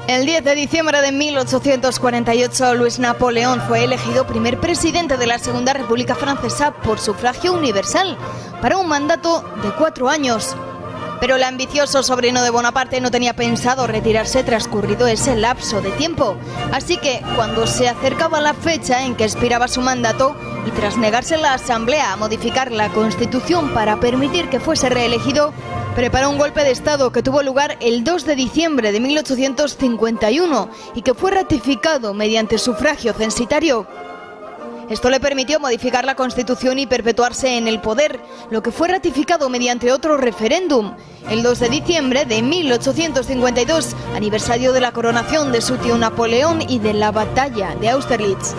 El 10 de diciembre de 1848, Luis Napoleón fue elegido primer presidente de la Segunda República Francesa por sufragio universal, para un mandato de 4 años. Pero el ambicioso sobrino de Bonaparte no tenía pensado retirarse transcurrido ese lapso de tiempo. Así que, cuando se acercaba la fecha en que expiraba su mandato, y tras negarse la Asamblea a modificar la Constitución para permitir que fuese reelegido, preparó un golpe de Estado que tuvo lugar el 2 de diciembre de 1851 y que fue ratificado mediante sufragio censitario. Esto le permitió modificar la Constitución y perpetuarse en el poder, lo que fue ratificado mediante otro referéndum, el 2 de diciembre de 1852, aniversario de la coronación de su tío Napoleón y de la batalla de Austerlitz.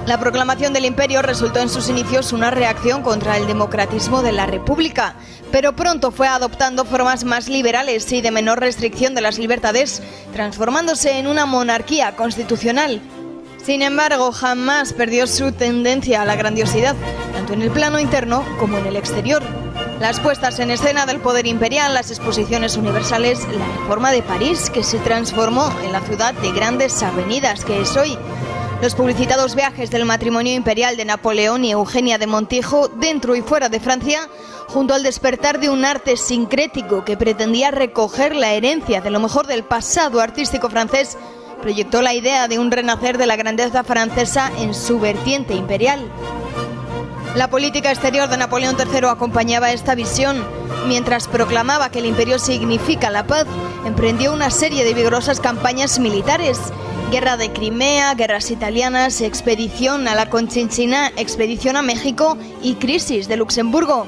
La proclamación del imperio resultó en sus inicios una reacción contra el democratismo de la República, pero pronto fue adoptando formas más liberales y de menor restricción de las libertades, transformándose en una monarquía constitucional. Sin embargo, jamás perdió su tendencia a la grandiosidad, tanto en el plano interno como en el exterior. Las puestas en escena del poder imperial, las exposiciones universales, la Reforma de París, que se transformó en la ciudad de grandes avenidas que es hoy, los publicitados viajes del matrimonio imperial de Napoleón y Eugenia de Montijo dentro y fuera de Francia, junto al despertar de un arte sincrético que pretendía recoger la herencia de lo mejor del pasado artístico francés, proyectó la idea de un renacer de la grandeza francesa en su vertiente imperial. La política exterior de Napoleón III acompañaba esta visión. Mientras proclamaba que el imperio significa la paz, emprendió una serie de vigorosas campañas militares: Guerra de Crimea, guerras italianas, expedición a la Conchinchina, expedición a México y crisis de Luxemburgo.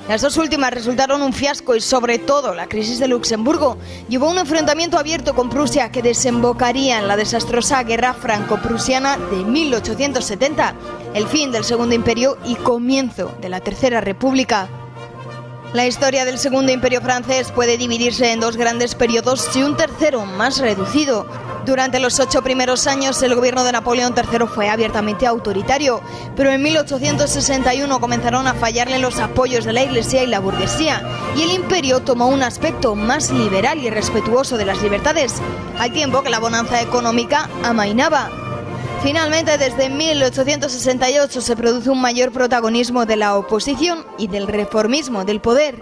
Las dos últimas resultaron un fiasco y, sobre todo, la crisis de Luxemburgo llevó a un enfrentamiento abierto con Prusia que desembocaría en la desastrosa Guerra Franco-Prusiana de 1870, el fin del Segundo Imperio y comienzo de la Tercera República. La historia del Segundo Imperio francés puede dividirse en dos grandes periodos y un tercero más reducido. Durante los 8 primeros años, el gobierno de Napoleón III fue abiertamente autoritario, pero en 1861 comenzaron a fallarle los apoyos de la Iglesia y la burguesía, y el imperio tomó un aspecto más liberal y respetuoso de las libertades, al tiempo que la bonanza económica amainaba. Finalmente, desde 1868 se produce un mayor protagonismo de la oposición y del reformismo del poder.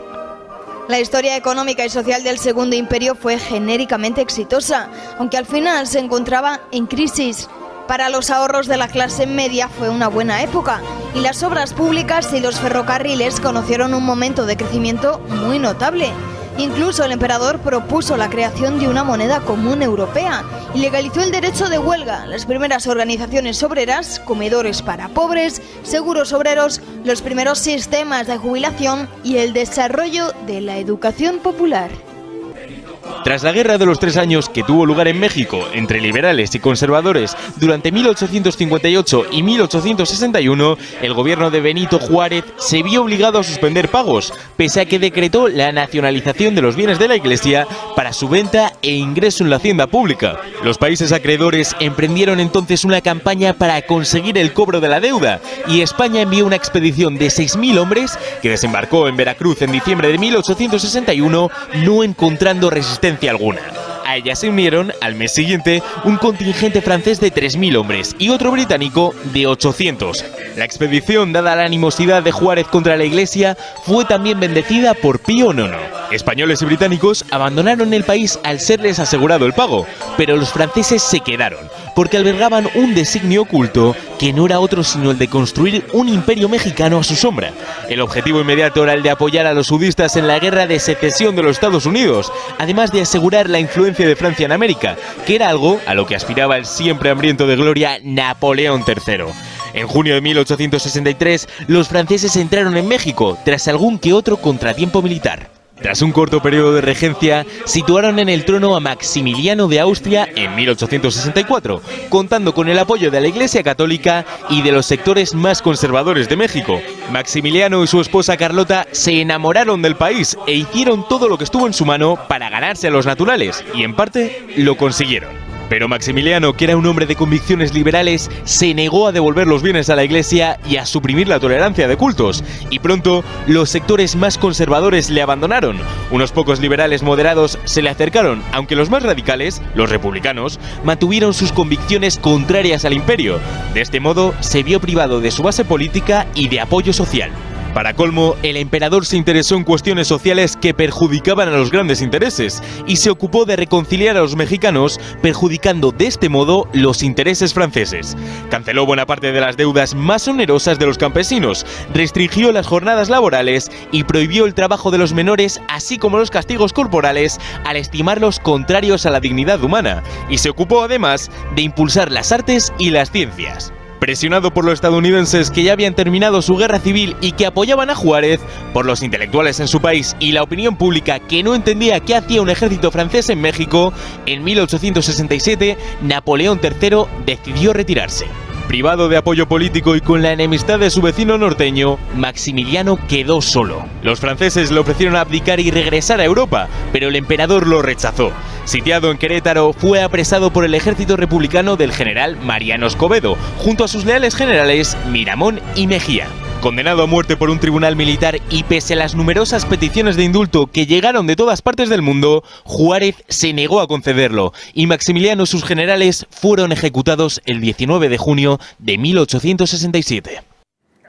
La historia económica y social del Segundo Imperio fue genéricamente exitosa, aunque al final se encontraba en crisis. Para los ahorros de la clase media fue una buena época, y las obras públicas y los ferrocarriles conocieron un momento de crecimiento muy notable. Incluso el emperador propuso la creación de una moneda común europea y legalizó el derecho de huelga, las primeras organizaciones obreras, comedores para pobres, seguros obreros, los primeros sistemas de jubilación y el desarrollo de la educación popular. Tras la Guerra de los 3 años que tuvo lugar en México entre liberales y conservadores durante 1858 y 1861, el gobierno de Benito Juárez se vio obligado a suspender pagos, pese a que decretó la nacionalización de los bienes de la Iglesia para su venta e ingreso en la hacienda pública. Los países acreedores emprendieron entonces una campaña para conseguir el cobro de la deuda, y España envió una expedición de 6.000 hombres que desembarcó en Veracruz en diciembre de 1861, no encontrando resistencia alguna. A ella se unieron, al mes siguiente, un contingente francés de 3.000 hombres y otro británico de 800. La expedición, dada la animosidad de Juárez contra la Iglesia, fue también bendecida por Pío IX. Españoles y británicos abandonaron el país al serles asegurado el pago, pero los franceses se quedaron, porque albergaban un designio oculto que no era otro sino el de construir un imperio mexicano a su sombra. El objetivo inmediato era el de apoyar a los sudistas en la guerra de secesión de los Estados Unidos, además de asegurar la influencia de Francia en América, que era algo a lo que aspiraba el siempre hambriento de gloria Napoleón III. En junio de 1863, los franceses entraron en México, tras algún que otro contratiempo militar. Tras un corto periodo de regencia, situaron en el trono a Maximiliano de Austria en 1864, contando con el apoyo de la Iglesia Católica y de los sectores más conservadores de México. Maximiliano y su esposa Carlota se enamoraron del país e hicieron todo lo que estuvo en su mano para ganarse a los naturales, y en parte lo consiguieron. Pero Maximiliano, que era un hombre de convicciones liberales, se negó a devolver los bienes a la Iglesia y a suprimir la tolerancia de cultos, y pronto los sectores más conservadores le abandonaron. Unos pocos liberales moderados se le acercaron, aunque los más radicales, los republicanos, mantuvieron sus convicciones contrarias al imperio. De este modo, se vio privado de su base política y de apoyo social. Para colmo, el emperador se interesó en cuestiones sociales que perjudicaban a los grandes intereses y se ocupó de reconciliar a los mexicanos, perjudicando de este modo los intereses franceses. Canceló buena parte de las deudas más onerosas de los campesinos, restringió las jornadas laborales y prohibió el trabajo de los menores, así como los castigos corporales, al estimarlos contrarios a la dignidad humana, y se ocupó además de impulsar las artes y las ciencias. Presionado por los estadounidenses, que ya habían terminado su guerra civil y que apoyaban a Juárez, por los intelectuales en su país y la opinión pública, que no entendía qué hacía un ejército francés en México, en 1867 Napoleón III decidió retirarse. Privado de apoyo político y con la enemistad de su vecino norteño, Maximiliano quedó solo. Los franceses le ofrecieron abdicar y regresar a Europa, pero el emperador lo rechazó. Sitiado en Querétaro, fue apresado por el ejército republicano del general Mariano Escobedo, junto a sus leales generales Miramón y Mejía. Condenado a muerte por un tribunal militar y pese a las numerosas peticiones de indulto que llegaron de todas partes del mundo, Juárez se negó a concederlo y Maximiliano y sus generales fueron ejecutados el 19 de junio de 1867.